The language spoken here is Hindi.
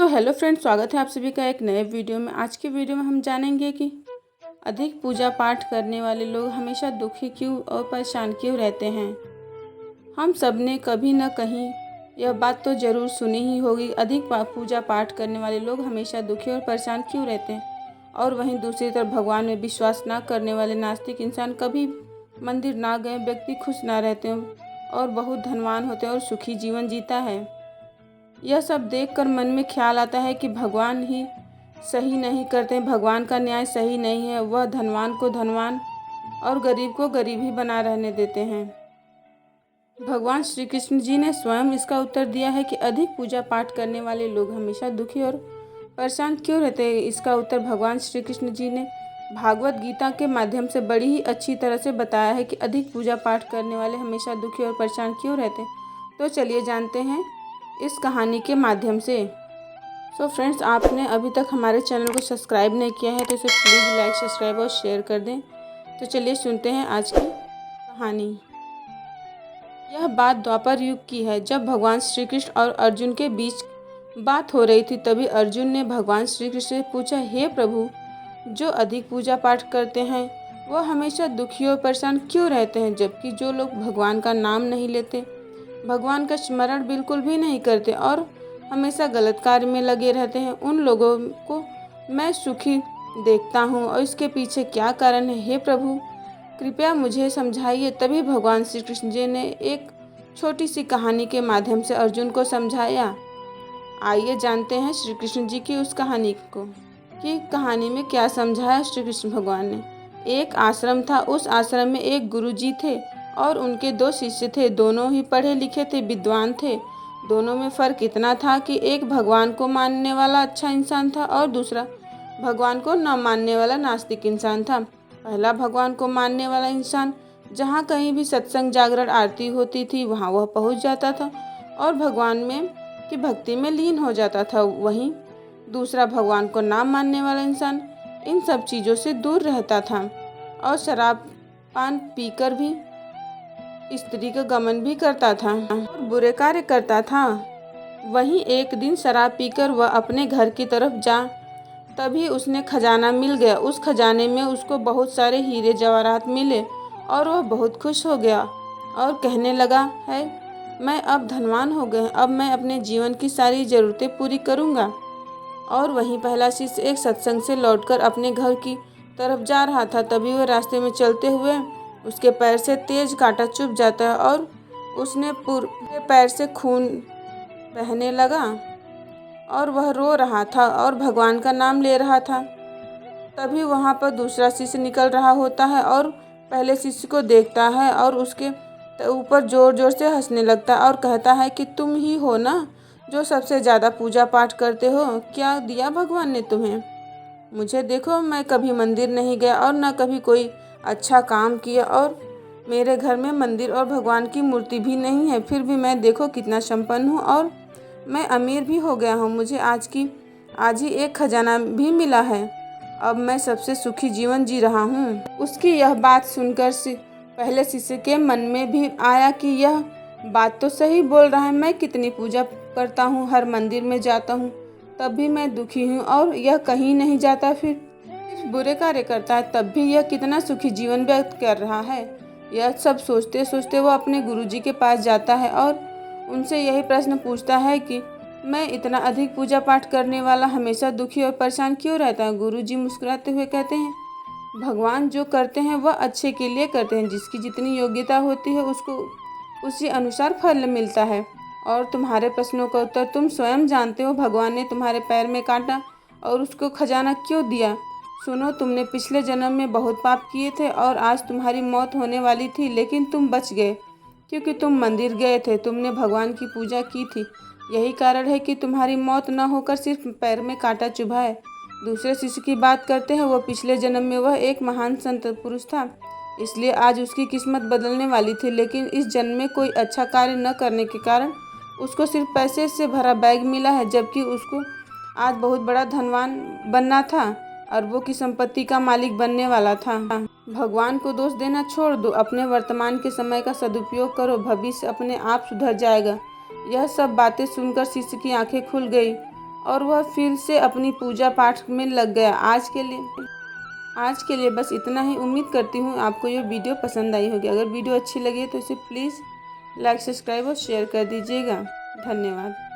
हेलो फ्रेंड्स, स्वागत है आप सभी का एक नए वीडियो में। आज के वीडियो में हम जानेंगे कि अधिक पूजा पाठ करने वाले लोग हमेशा दुखी क्यों और परेशान क्यों रहते हैं। हम सब ने कभी न कहीं यह बात तो ज़रूर सुनी ही होगी, अधिक पूजा पाठ करने वाले लोग हमेशा दुखी और परेशान क्यों रहते हैं। और वहीं दूसरी तरफ भगवान में विश्वास न करने वाले नास्तिक इंसान, कभी मंदिर ना गए व्यक्ति खुश ना रहते हैं और बहुत धनवान होते हैं और सुखी जीवन जीता है। यह सब देखकर मन में ख्याल आता है कि भगवान ही सही नहीं करते, भगवान का न्याय सही नहीं है। वह धनवान को धनवान और गरीब को गरीब ही बना रहने देते हैं। भगवान श्री कृष्ण जी ने स्वयं इसका उत्तर दिया है कि अधिक पूजा पाठ करने वाले लोग हमेशा दुखी और परेशान क्यों रहते हैं। इसका उत्तर भगवान श्री कृष्ण जी ने भागवत गीता के माध्यम से बड़ी ही अच्छी तरह से बताया है कि अधिक पूजा पाठ करने वाले हमेशा दुखी और परेशान क्यों रहते हैं। तो चलिए जानते हैं इस कहानी के माध्यम से। फ्रेंड्स, आपने अभी तक हमारे चैनल को सब्सक्राइब नहीं किया है तो इसे प्लीज़ लाइक, सब्सक्राइब और शेयर कर दें। तो चलिए सुनते हैं आज की कहानी। यह बात द्वापर युग की है, जब भगवान श्री कृष्ण और अर्जुन के बीच बात हो रही थी। तभी अर्जुन ने भगवान श्री कृष्ण से पूछा, हे प्रभु, जो अधिक पूजा पाठ करते हैं वह हमेशा दुखी और परेशान क्यों रहते हैं, जबकि जो लोग भगवान का नाम नहीं लेते, भगवान का स्मरण बिल्कुल भी नहीं करते और हमेशा गलत कार्य में लगे रहते हैं, उन लोगों को मैं सुखी देखता हूँ और इसके पीछे क्या कारण है। हे प्रभु, कृपया मुझे समझाइए। तभी भगवान श्री कृष्ण जी ने एक छोटी सी कहानी के माध्यम से अर्जुन को समझाया। आइए जानते हैं श्री कृष्ण जी की उस कहानी को कि कहानी में क्या समझाया श्री कृष्ण भगवान ने। एक आश्रम था, उस आश्रम में एक गुरु जी थे और उनके दो शिष्य थे। दोनों ही पढ़े लिखे थे, विद्वान थे। दोनों में फ़र्क इतना था कि एक भगवान को मानने वाला अच्छा इंसान था और दूसरा भगवान को न मानने वाला नास्तिक इंसान था। पहला भगवान को मानने वाला इंसान जहाँ कहीं भी सत्संग, जागरण, आरती होती थी वहाँ वह पहुँच जाता था और भगवान में की भक्ति में लीन हो जाता था। वहीं दूसरा भगवान को ना मानने वाला इंसान इन सब चीज़ों से दूर रहता था और शराब पान पीकर भी स्त्री का गमन भी करता था और बुरे कार्य करता था। वहीं एक दिन शराब पीकर वह अपने घर की तरफ जा, तभी उसने खजाना मिल गया। उस खजाने में उसको बहुत सारे हीरे जवाहरात मिले और वह बहुत खुश हो गया और कहने लगा, है मैं अब धनवान हो गए, अब मैं अपने जीवन की सारी ज़रूरतें पूरी करूँगा। और वहीं पहला शिष्य एक सत्संग से लौटकर अपने घर की तरफ जा रहा था। तभी वह रास्ते में चलते हुए उसके पैर से तेज कांटा चुभ जाता है और उसने पूरे पैर से खून बहने लगा और वह रो रहा था और भगवान का नाम ले रहा था। तभी वहाँ पर दूसरा शिष्य निकल रहा होता है और पहले शिष्य को देखता है और उसके ऊपर जोर जोर से हंसने लगता है और कहता है कि तुम ही हो ना जो सबसे ज़्यादा पूजा पाठ करते हो, क्या दिया भगवान ने तुम्हें? मुझे देखो, मैं कभी मंदिर नहीं गया और न कभी कोई अच्छा काम किया और मेरे घर में मंदिर और भगवान की मूर्ति भी नहीं है, फिर भी मैं देखो कितना संपन्न हूँ और मैं अमीर भी हो गया हूँ। मुझे आज ही एक खजाना भी मिला है, अब मैं सबसे सुखी जीवन जी रहा हूँ। उसकी यह बात सुनकर पहले शिष्य के मन में भी आया कि यह बात तो सही बोल रहा है, मैं कितनी पूजा करता हूँ, हर मंदिर में जाता हूँ, तब भी मैं दुखी हूँ और यह कहीं नहीं जाता, फिर बुरे कार्य करता है, तब भी यह कितना सुखी जीवन व्यक्त कर रहा है। यह सब सोचते सोचते वह अपने गुरुजी के पास जाता है और उनसे यही प्रश्न पूछता है कि मैं इतना अधिक पूजा पाठ करने वाला हमेशा दुखी और परेशान क्यों रहता है। गुरुजी मुस्कुराते हुए कहते हैं, भगवान जो करते हैं वह अच्छे के लिए करते हैं, जिसकी जितनी योग्यता होती है उसको उसी अनुसार फल मिलता है। और तुम्हारे प्रश्नों का उत्तर तुम स्वयं जानते हो। भगवान ने तुम्हारे पैर में काटा और उसको खजाना क्यों दिया? सुनो, तुमने पिछले जन्म में बहुत पाप किए थे और आज तुम्हारी मौत होने वाली थी, लेकिन तुम बच गए क्योंकि तुम मंदिर गए थे, तुमने भगवान की पूजा की थी। यही कारण है कि तुम्हारी मौत न होकर सिर्फ पैर में कांटा चुभा है। दूसरे शिष्य की बात करते हैं, वह पिछले जन्म में वह एक महान संत पुरुष था, इसलिए आज उसकी किस्मत बदलने वाली थी, लेकिन इस जन्म में कोई अच्छा कार्य न करने के कारण उसको सिर्फ पैसे से भरा बैग मिला है, जबकि उसको आज बहुत बड़ा धनवान बनना था, अरबों की संपत्ति का मालिक बनने वाला था। भगवान को दोष देना छोड़ दो, अपने वर्तमान के समय का सदुपयोग करो, भविष्य अपने आप सुधर जाएगा। यह सब बातें सुनकर शिष्य की आंखें खुल गई और वह फिर से अपनी पूजा पाठ में लग गया। आज के लिए बस इतना ही। उम्मीद करती हूँ आपको ये वीडियो पसंद आई होगी। अगर वीडियो अच्छी लगी तो इसे प्लीज़ लाइक, सब्सक्राइब और शेयर कर दीजिएगा। धन्यवाद।